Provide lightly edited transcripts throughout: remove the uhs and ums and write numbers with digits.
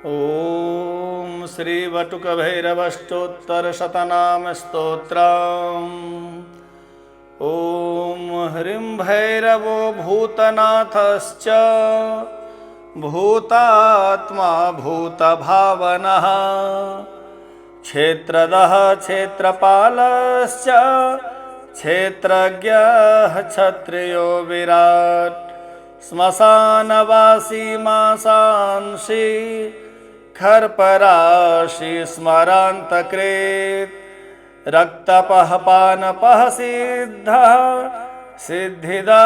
ॐ श्रीवटुकभैरवष्टोत्तरशतनाम स्तोत्रम्। ॐ ह्रीं भैरवो भूतनाथश्च भूतात्मा भूतभावनः क्षेत्रदः क्षेत्रपालश्च क्षेत्रज्ञः क्षत्रियो विराट् श्मशानवासी मांसांसि खर्पराशि स्मरान्तकृत् रक्तपः पानपः सिद्धः सिद्धिदा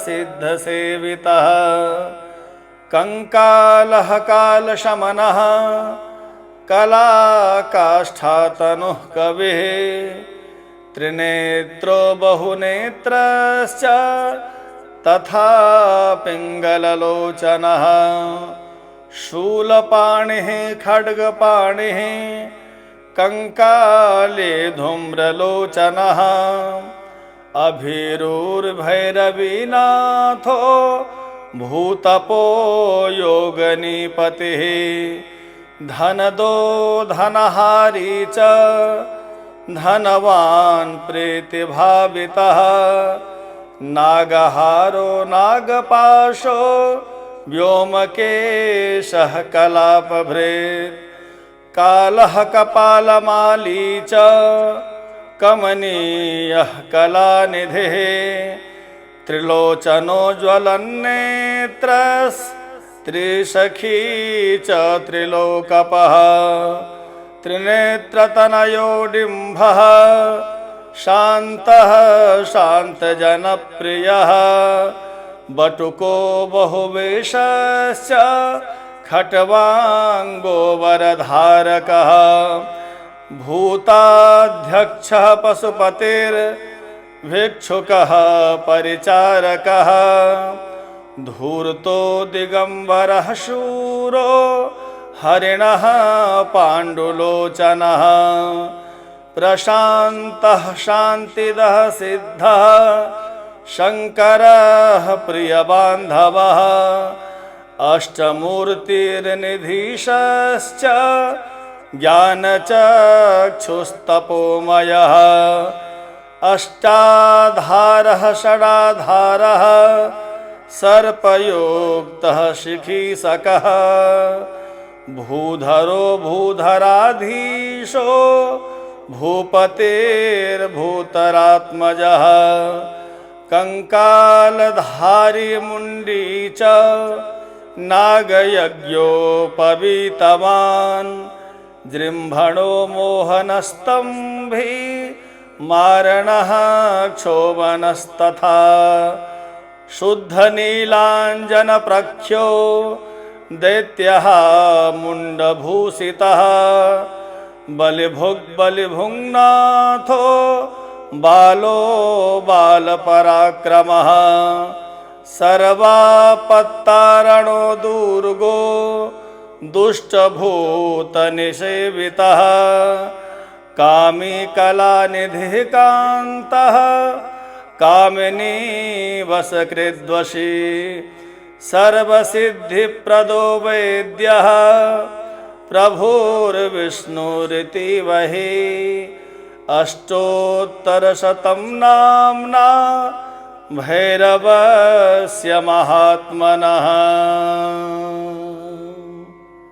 सिद्धसेवितः कंकालः कालशमनः कलाकाष्ठातनुः कविः त्रिनेत्रो बहुनेत्रश्च तथा पिङ्गललोचनः शूलपाणिः खड्गपाणिः कंकाले धूम्रलोचनः अभिरुर्भैरवीनाथो भूतपो योगनिपतिः धनदो धनहारी च धनवान् प्रीतिभावितः नागहारो नागपाशो व्योमकेशः कलापभृत् कालः कपालमाली च कमनीयः कलानिधिः त्रिलोचनो ज्वलन्नेत्रस्त्रिसखी च त्रिलोकपः त्रिनेत्रतनयो डिम्भः शान्तः शान्तजनप्रियः बटुको बहुवेशश्च खट्वाङ्गो वरधारकः भूताध्यक्षः पशुपतिर्भिक्षुकः परिचारकः धूर्तो दिगंबरः शूरो हरिणः पाण्डुलोचनः प्रशान्तः शान्तिदः सिद्धः शङ्करः प्रियबान्धवः अष्टमूर्तिर्निधीशश्च ज्ञानचक्षुस्तपोमयः अष्टाधारः षडाधारः सर्पयोक्तः शिखीसकः भूधरो भूधराधीशो भूपतिर्भूतरात्मजः कंकालधारी मुंडी च नागयज्ञोपवीतवान् जृम्भणो मोहनस्तंभी मारणः क्षोभनस्तथा शुद्धनीलाञ्जनप्रख्यो दैत्यः मुण्डभूषितः बलिभुग्बलिभुङ्नाथो बालो बालपराक्रमः सर्वापत्तारणो दुर्गो दुष्टभूतनिसेवितः कामी कलानिधिः कान्तः कामिनी वशकृद्वशी सर्वसिद्धिप्रदो वैद्यः प्रभुर्विष्णुरिति वही अष्टोत्तरशतं नाम्ना भैरवस्य महात्मनः।